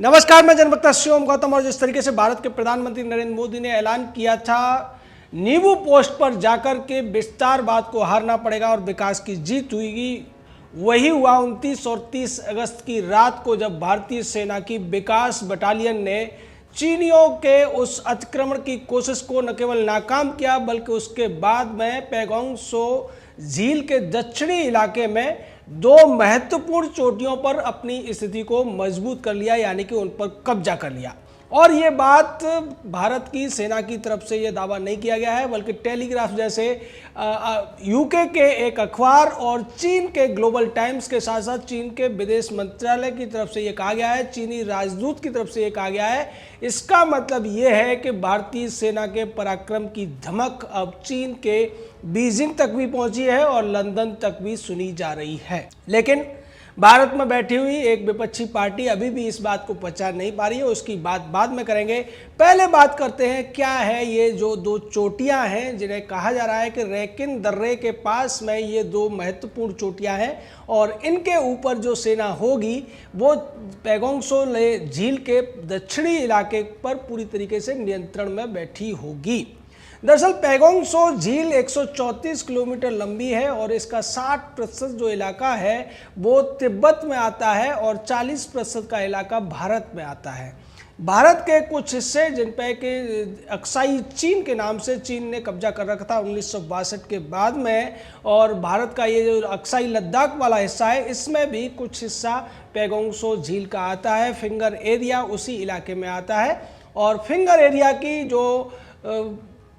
नमस्कार, मैं जनवक्ता शिवम गौतम। और जिस तरीके से भारत के प्रधानमंत्री नरेंद्र मोदी ने ऐलान किया था नींबू पोस्ट पर जाकर के विस्तारवाद को हारना पड़ेगा और विकास की जीत हुई, वही हुआ 29 और 30 अगस्त की रात को, जब भारतीय सेना की विकास बटालियन ने चीनियों के उस अतिक्रमण की कोशिश को न केवल नाकाम किया बल्कि उसके बाद में पैगोंग त्सो झील के दक्षिणी इलाके में दो महत्वपूर्ण चोटियों पर अपनी स्थिति को मजबूत कर लिया, यानी कि उन पर कब्जा कर लिया। और ये बात भारत की सेना की तरफ से ये दावा नहीं किया गया है, बल्कि टेलीग्राफ जैसे यूके के एक अखबार और चीन के ग्लोबल टाइम्स के साथ साथ चीन के विदेश मंत्रालय की तरफ से ये कहा गया है, चीनी राजदूत की तरफ से ये कहा गया है। इसका मतलब ये है कि भारतीय सेना के पराक्रम की धमक अब चीन के बीजिंग तक भी पहुंची है और लंदन तक भी सुनी जा रही है। लेकिन भारत में बैठी हुई एक विपक्षी पार्टी अभी भी इस बात को पचा नहीं पा रही है, उसकी बात बाद में करेंगे। पहले बात करते हैं क्या है ये जो दो चोटियां हैं जिन्हें कहा जा रहा है कि रैकिन दर्रे के पास में ये दो महत्वपूर्ण चोटियां हैं और इनके ऊपर जो सेना होगी वो पैगोंग त्सो झील के दक्षिणी इलाके पर पूरी तरीके से नियंत्रण में बैठी होगी। दरअसल पैगोंग त्सो झील 134 किलोमीटर लंबी है और इसका 60% जो इलाका है वो तिब्बत में आता है और 40% का इलाका भारत में आता है। भारत के कुछ हिस्से जिन पे कि अक्साई चीन के नाम से चीन ने कब्जा कर रखा था 1962 के बाद में, और भारत का ये जो अक्साई लद्दाख वाला हिस्सा है इसमें भी कुछ हिस्सा पैगोंग त्सो झील का आता है। फिंगर एरिया उसी इलाके में आता है और फिंगर एरिया की जो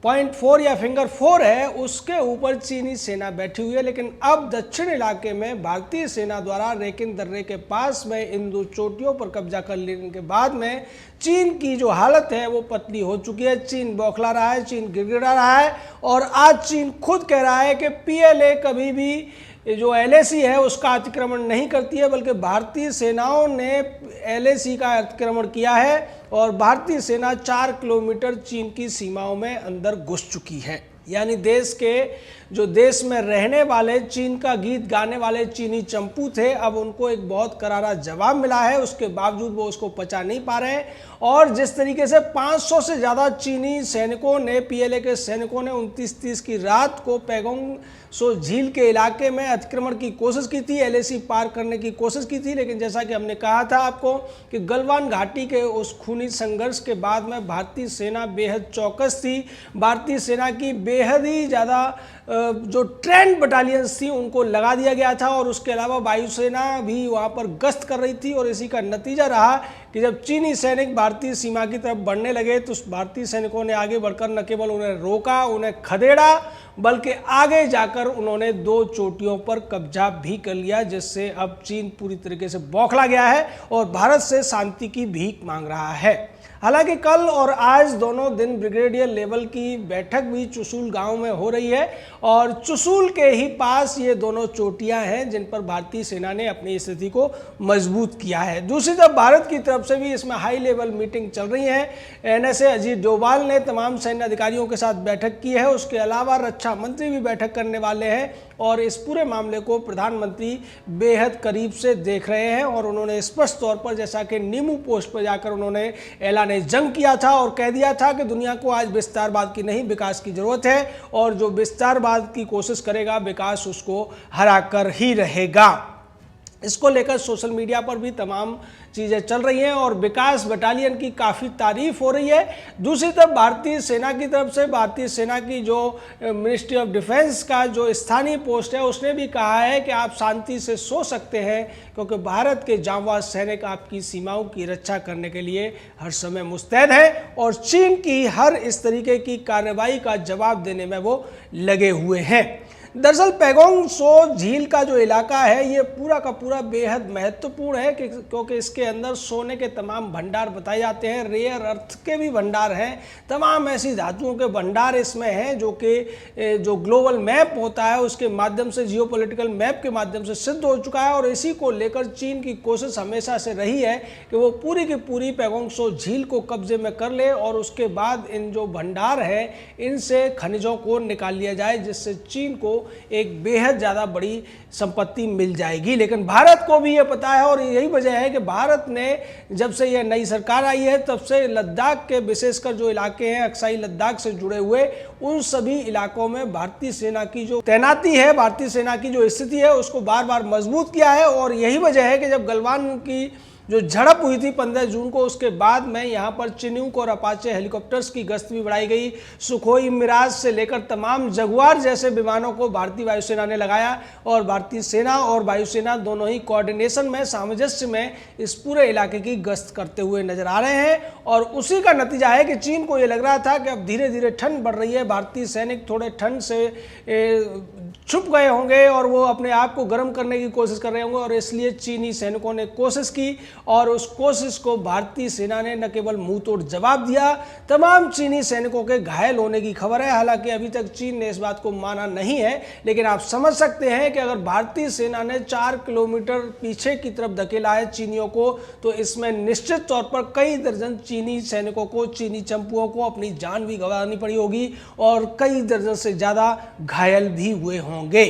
पॉइंट 4 या फिंगर 4 है उसके ऊपर चीनी सेना बैठी हुई है। लेकिन अब दक्षिण इलाके में भारतीय सेना द्वारा रैकिन दर्रे के पास में इन दो चोटियों पर कब्जा कर लेने के बाद में चीन की जो हालत है वो पतली हो चुकी है। चीन बौखला रहा है, चीन गिड़गिड़ा रहा है और आज चीन खुद कह रहा है कि पीएलए कभी भी जो एलएसी है उसका अतिक्रमण नहीं करती है, बल्कि भारतीय सेनाओं ने एलएसी का अतिक्रमण किया है और भारतीय सेना 4 किलोमीटर चीन की सीमाओं में अंदर घुस चुकी है। यानी देश में रहने वाले चीन का गीत गाने वाले चीनी चंपू थे, अब उनको एक बहुत करारा जवाब मिला है। उसके बावजूद वो उसको पचा नहीं पा रहे हैं और जिस तरीके से 500 से ज़्यादा चीनी सैनिकों ने, पीएलए के सैनिकों ने 29-30 की रात को पैगोंग त्सो झील के इलाके में अतिक्रमण की कोशिश की थी, एलएसी पार करने की कोशिश की थी। लेकिन जैसा कि हमने कहा था आपको कि गलवान घाटी के उस खूनी संघर्ष के बाद में भारतीय सेना बेहद चौकस थी। भारतीय सेना की बेहद ही ज़्यादा जो ट्रेंड बटालियंस थी उनको लगा दिया गया था और उसके अलावा वायुसेना भी वहाँ पर गश्त कर रही थी। और इसी का नतीजा रहा कि जब चीनी सैनिक भारतीय सीमा की तरफ बढ़ने लगे तो भारतीय सैनिकों ने आगे बढ़कर न केवल उन्हें रोका, उन्हें खदेड़ा, बल्कि आगे जाकर उन्होंने दो चोटियों पर कब्जा भी कर लिया, जिससे अब चीन पूरी तरीके से बौखला गया है और भारत से शांति की भीख मांग रहा है। हालांकि कल और आज दोनों दिन ब्रिगेडियर लेवल की बैठक भी चुशूल गांव में हो रही है और चुशूल के ही पास ये दोनों चोटियां हैं जिन पर भारतीय सेना ने अपनी स्थिति को मजबूत किया है। दूसरी तरफ भारत की तरफ से भी इसमें हाई लेवल मीटिंग चल रही है। एनएसए अजीत डोभाल ने तमाम सैन्य अधिकारियों के साथ बैठक की है, उसके अलावा रक्षा मंत्री भी बैठक करने वाले हैं और इस पूरे मामले को प्रधानमंत्री बेहद करीब से देख रहे हैं। और उन्होंने स्पष्ट तौर पर, जैसा कि नींबू पोस्ट पर जाकर उन्होंने ऐलान जंग किया था और कह दिया था कि दुनिया को आज विस्तारवाद की नहीं विकास की जरूरत है और जो विस्तारवाद की कोशिश करेगा विकास उसको हरा कर ही रहेगा। इसको लेकर सोशल मीडिया पर भी तमाम चीज़ें चल रही हैं और विकास बटालियन की काफ़ी तारीफ हो रही है। दूसरी तरफ भारतीय सेना की तरफ से, भारतीय सेना की जो मिनिस्ट्री ऑफ डिफेंस का जो स्थानीय पोस्ट है उसने भी कहा है कि आप शांति से सो सकते हैं क्योंकि भारत के जांबाज सैनिक आपकी सीमाओं की रक्षा करने के लिए हर समय मुस्तैद हैं और चीन की हर इस तरीके की कार्रवाई का जवाब देने में वो लगे हुए हैं। दरअसल पैगोंग त्सो झील का जो इलाका है ये पूरा का पूरा बेहद महत्वपूर्ण है क्योंकि इसके अंदर सोने के तमाम भंडार बताए जाते हैं, रेयर अर्थ के भी भंडार हैं, तमाम ऐसी धातुओं के भंडार इसमें हैं जो कि जो ग्लोबल मैप होता है उसके माध्यम से, जियोपॉलिटिकल मैप के माध्यम से सिद्ध हो चुका है। और इसी को लेकर चीन की कोशिश हमेशा से रही है कि वो पूरी की पूरी पैगोंग त्सो झील को कब्जे में कर ले और उसके बाद इन जो भंडार है इनसे खनिजों को निकाल लिया जाए, जिससे चीन को एक बेहद ज़्यादा बड़ी संपत्ति मिल जाएगी। लेकिन भारत को भी ये पता है और यही वजह है कि भारत ने जब से यह नई सरकार आई है तब से लद्दाख के विशेषकर जो इलाके हैं अक्साई लद्दाख से जुड़े हुए, उन सभी इलाकों में भारतीय सेना की जो तैनाती है, भारतीय सेना की जो स्थिति है उसको बार बार मजबूत किया है। और यही वजह है कि जब गलवान की जो झड़प हुई थी 15 जून को, उसके बाद में यहाँ पर चिनूक और अपाचे हेलीकॉप्टर्स की गश्त भी बढ़ाई गई। सुखोई मिराज से लेकर तमाम जगुआर जैसे विमानों को भारतीय वायुसेना ने लगाया और भारतीय सेना और वायुसेना दोनों ही कोऑर्डिनेशन में, सामंजस्य में इस पूरे इलाके की गश्त करते हुए नजर आ रहे हैं। और उसी का नतीजा है कि चीन को ये लग रहा था कि अब धीरे धीरे ठंड बढ़ रही है, भारतीय सैनिक थोड़े ठंड से छुप गए होंगे और वो अपने आप को गर्म करने की कोशिश कर रहे होंगे, और इसलिए चीनी सैनिकों ने कोशिश की और उस कोशिश को भारतीय सेना ने न केवल मुंह तोड़ जवाब दिया, तमाम चीनी सैनिकों के घायल होने की खबर है। हालांकि अभी तक चीन ने इस बात को माना नहीं है, लेकिन आप समझ सकते हैं कि अगर भारतीय सेना ने 4 किलोमीटर पीछे की तरफ धकेला है चीनियों को, तो इसमें निश्चित तौर पर कई दर्जन चीनी सैनिकों को, चीनी चंपुओं को अपनी जान भी गंवानी पड़ी होगी और कई दर्जन से ज्यादा घायल भी हुए होंगे।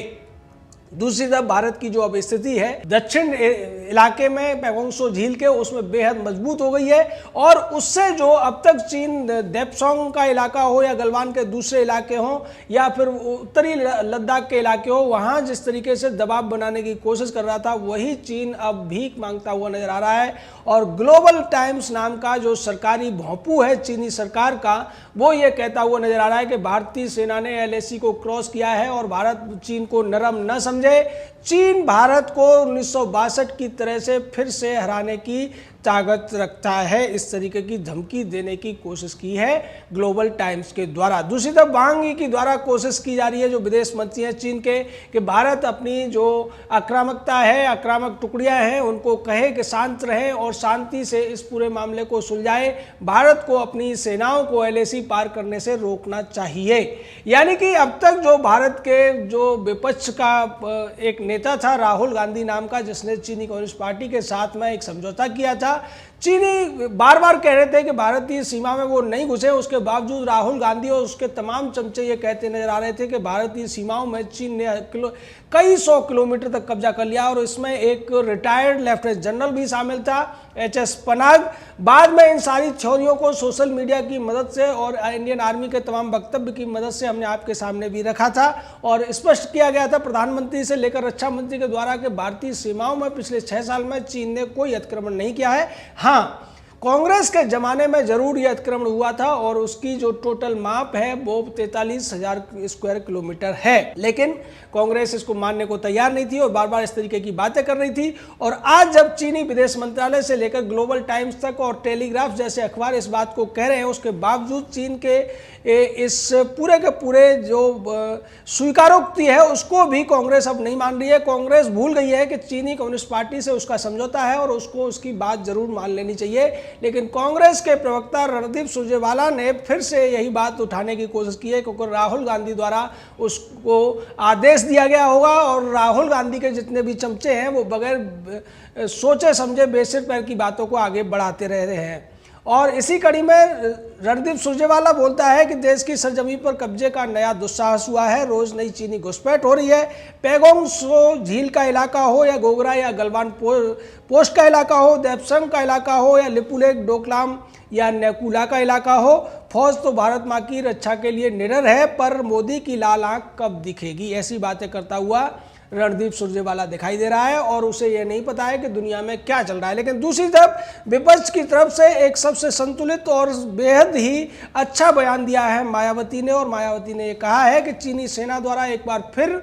दूसरी तरफ भारत की जो अब स्थिति है दक्षिण इलाके में पैगोंगसो झील के, उसमें बेहद मजबूत हो गई है। और उससे जो अब तक चीन देप्सोंग का इलाका हो या गलवान के दूसरे इलाके हो या फिर उत्तरी लद्दाख के इलाके हो, वहां जिस तरीके से दबाव बनाने की कोशिश कर रहा था, वही चीन अब भीख मांगता हुआ नजर आ रहा है। और ग्लोबल टाइम्स नाम का जो सरकारी भोंपू है चीनी सरकार का, वो ये कहता हुआ नजर आ रहा है कि भारतीय सेना ने LAC को क्रॉस किया है और भारत चीन को नरम न समझे। चीन भारत को 1962 की तरह से फिर से हराने की ताकत रखता है, इस तरीके की धमकी देने की कोशिश की है ग्लोबल टाइम्स के द्वारा। दूसरी तरफ वांग यी के द्वारा कोशिश की जा रही है, जो विदेश मंत्री हैं चीन के, कि भारत अपनी जो आक्रामकता है, आक्रामक टुकड़ियां हैं, उनको कहे कि शांत रहे और शांति से इस पूरे मामले को सुलझाए। भारत को अपनी सेनाओं को LAC पार करने से रोकना चाहिए। यानी कि अब तक जो भारत के जो विपक्ष का एक नेता था राहुल गांधी नाम का, जिसने चीनी कम्युनिस्ट पार्टी के साथ में एक समझौता किया था, चीनी बार बार कह रहे थे कि भारतीय सीमा में वो नहीं घुसे, उसके बावजूद राहुल गांधी और उसके तमाम चमचे ये कहते नजर आ रहे थे कि भारतीय सीमाओं में चीन ने कई 100 किलोमीटर तक कब्जा कर लिया। और इसमें एक रिटायर्ड लेफ्टिनेंट जनरल भी शामिल था, HS पनाग। बाद में इन सारी थ्योरियों को सोशल मीडिया की मदद से और इंडियन आर्मी के तमाम वक्तव्य की मदद से हमने आपके सामने भी रखा था और स्पष्ट किया गया था प्रधानमंत्री से लेकर रक्षा मंत्री के द्वारा कि भारतीय सीमाओं में पिछले 6 साल में चीन ने कोई अतिक्रमण नहीं किया है। हाँ, कांग्रेस के जमाने में जरूर यह अतिक्रमण हुआ था और उसकी जो टोटल माप है वो 43,000 स्क्वायर किलोमीटर है, लेकिन कांग्रेस इसको मानने को तैयार नहीं थी और बार बार इस तरीके की बातें कर रही थी। और आज जब चीनी विदेश मंत्रालय से लेकर ग्लोबल टाइम्स तक और टेलीग्राफ जैसे अखबार इस बात को कह रहे हैं, उसके बावजूद चीन के इस पूरे के पूरे जो स्वीकारोक्ति है उसको भी कांग्रेस अब नहीं मान रही है। कांग्रेस भूल गई है कि चीनी कम्युनिस्ट पार्टी से उसका समझौता है और उसको उसकी बात जरूर मान लेनी चाहिए। लेकिन कांग्रेस के प्रवक्ता रणदीप सुरजेवाला ने फिर से यही बात उठाने की कोशिश की है, क्योंकि राहुल गांधी द्वारा उसको आदेश दिया गया होगा और राहुल गांधी के जितने भी चमचे हैं वो बगैर सोचे समझे बेसिर पैर की बातों को आगे बढ़ाते रह रहे हैं। और इसी कड़ी में रणदीप सुरजेवाला बोलता है कि देश की सरजमीन पर कब्जे का नया दुस्साहस हुआ है, रोज नई चीनी घुसपैठ हो रही है। पैगोंगसो झील का इलाका हो या गोगरा या गलवान पोस्ट का इलाका हो, देप्संग का इलाका हो या लिपुलेख, डोकलाम या नेकुला का इलाका हो, फौज तो भारत माँ की रक्षा के लिए निडर है, पर मोदी की लाल आंख कब दिखेगी, ऐसी बातें करता हुआ रणदीप सुरजेवाला दिखाई दे रहा है और उसे यह नहीं पता है कि दुनिया में क्या चल रहा है। लेकिन दूसरी तरफ विपक्ष की तरफ से एक सबसे संतुलित और बेहद ही अच्छा बयान दिया है मायावती ने, और मायावती ने यह कहा है कि चीनी सेना द्वारा एक बार फिर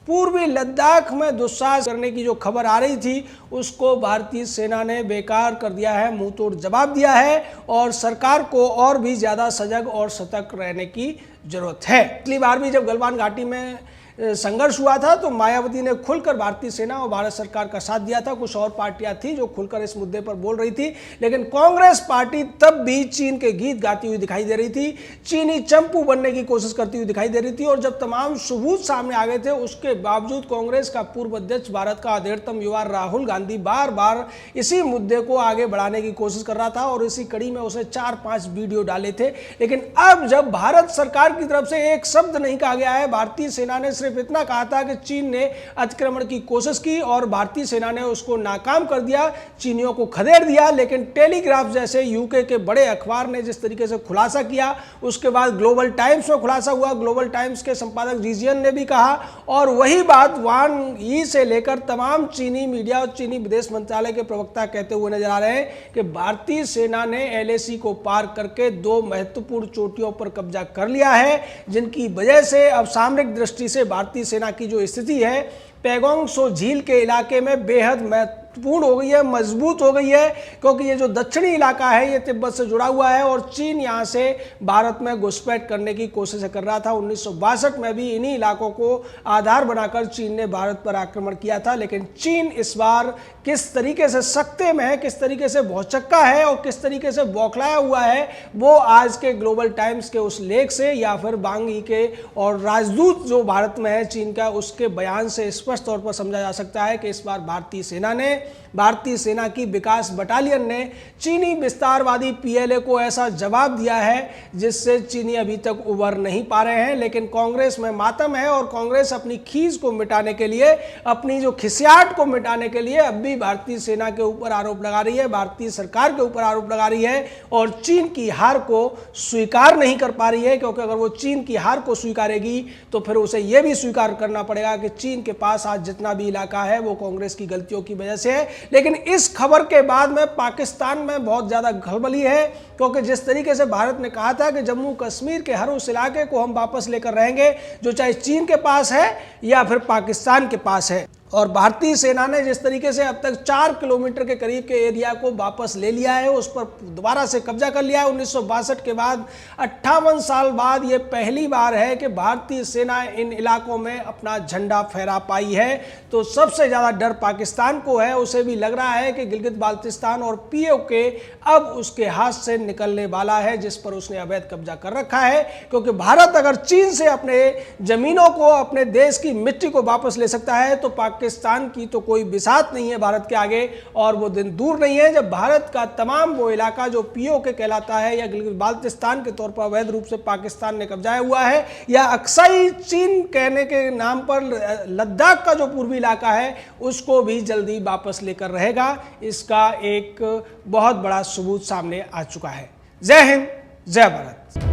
पूर्वी लद्दाख में दुस्साहस करने की जो खबर आ रही थी उसको भारतीय सेना ने बेकार कर दिया है, मुंह तोड़ जवाब दिया है और सरकार को और भी ज़्यादा सजग और सतर्क रहने की जरूरत है। पिछली बार भी जब गलवान घाटी में संघर्ष हुआ था तो मायावती ने खुलकर भारतीय सेना और भारत सरकार का साथ दिया था। कुछ और पार्टियां थी जो खुलकर इस मुद्दे पर बोल रही थी, लेकिन कांग्रेस पार्टी तब भी चीन के गीत गाती हुई दिखाई दे रही थी, चीनी चंपू बनने की कोशिश करती हुई दिखाई दे रही थी। और जब तमाम सबूत सामने आ गए थे उसके बावजूद कांग्रेस का पूर्व अध्यक्ष, भारत का अधिकतम युवा राहुल गांधी बार बार इसी मुद्दे को आगे बढ़ाने की कोशिश कर रहा था और इसी कड़ी में उसे 4-5 वीडियो डाले थे। लेकिन अब जब भारत सरकार की तरफ से एक शब्द नहीं कहा गया है, भारतीय सेना ने सिर्फ सिर्फ इतना कहा था कि चीन ने अतिक्रमण की कोशिश की और भारतीय सेना ने उसको नाकाम कर दिया, चीनियों को खदेड़ दिया। लेकिन टेलीग्राफ जैसे यूके के बड़े अखबार ने जिस तरीके से खुलासा किया, उसके बाद ग्लोबल टाइम्स में खुलासा हुआ, ग्लोबल टाइम्स के संपादक रीजियन ने भी कहा, और वही बात वांग यी से लेकर तमाम चीनी मीडिया और चीनी विदेश मंत्रालय के प्रवक्ता कहते हुए नजर आ रहे हैं कि भारतीय सेना ने एलएसी को पार करके 2 महत्वपूर्ण चोटियों पर कब्जा कर लिया है, जिनकी वजह से अब सामरिक दृष्टि से भारतीय सेना की जो स्थिति है पैगोंग सो झील के इलाके में बेहद महत्वपूर्ण हो गई है, मजबूत हो गई है, क्योंकि ये जो दक्षिणी इलाका है ये तिब्बत से जुड़ा हुआ है और चीन यहाँ से भारत में घुसपैठ करने की कोशिश कर रहा था। 1962 में भी इन्हीं इलाकों को आधार बनाकर चीन ने भारत पर आक्रमण किया था। लेकिन चीन इस बार किस तरीके से सख्ते में है, किस तरीके से भौचक्का है और किस तरीके से बौखलाया हुआ है, वो आज के ग्लोबल टाइम्स के उस लेख से या फिर वांग यी के और राजदूत जो भारत में है चीन का, उसके बयान से स्पष्ट तौर पर समझा जा सकता है कि इस बार भारतीय सेना की विकास बटालियन ने चीनी विस्तारवादी पीएलए को ऐसा जवाब दिया है जिससे चीनी अभी तक उबर नहीं पा रहे हैं। लेकिन कांग्रेस में मातम है और कांग्रेस अपनी खीज को मिटाने के लिए, अपनी जो खिसियाट को मिटाने के लिए अब भी भारतीय सेना के ऊपर आरोप लगा रही है, भारतीय सरकार के ऊपर आरोप लगा रही है और चीन की हार को स्वीकार नहीं कर पा रही है। क्योंकि अगर वो चीन की हार को स्वीकारेगी तो फिर उसे यह भी स्वीकार करना पड़ेगा कि चीन के पास आज जितना भी इलाका है वो कांग्रेस की गलतियों की वजह से है। लेकिन इस खबर के बाद में पाकिस्तान में बहुत ज्यादा खलबली है, क्योंकि जिस तरीके से भारत ने कहा था कि जम्मू कश्मीर के हर उस इलाके को हम वापस लेकर रहेंगे जो चाहे चीन के पास है या फिर पाकिस्तान के पास है, और भारतीय सेना ने जिस तरीके से अब तक 4 किलोमीटर के करीब के एरिया को वापस ले लिया है, उस पर दोबारा से कब्जा कर लिया है। 1962 के बाद 58 साल बाद ये पहली बार है कि भारतीय सेना इन इलाकों में अपना झंडा फहरा पाई है। तो सबसे ज़्यादा डर पाकिस्तान को है, उसे भी लग रहा है कि गिलगित बाल्टिस्तान और पीओके अब उसके हाथ से निकलने वाला है, जिस पर उसने अवैध कब्जा कर रखा है। क्योंकि भारत अगर चीन से अपने जमीनों को, अपने देश की मिट्टी को वापस ले सकता है तो पाकिस्तान की तो कोई बिसात नहीं है भारत के आगे, और वो दिन दूर नहीं है जब भारत का तमाम वो इलाका जो पीओके कहलाता है या गिलगित बाल्टिस्तान के तौर पर अवैध रूप से पाकिस्तान ने कब्जाया हुआ है, या अक्साई चीन कहने के नाम पर लद्दाख का जो पूर्वी इलाका है उसको भी जल्दी वापस लेकर रहेगा। इसका एक बहुत बड़ा सबूत सामने आ चुका है। जय हिंद, जय भारत।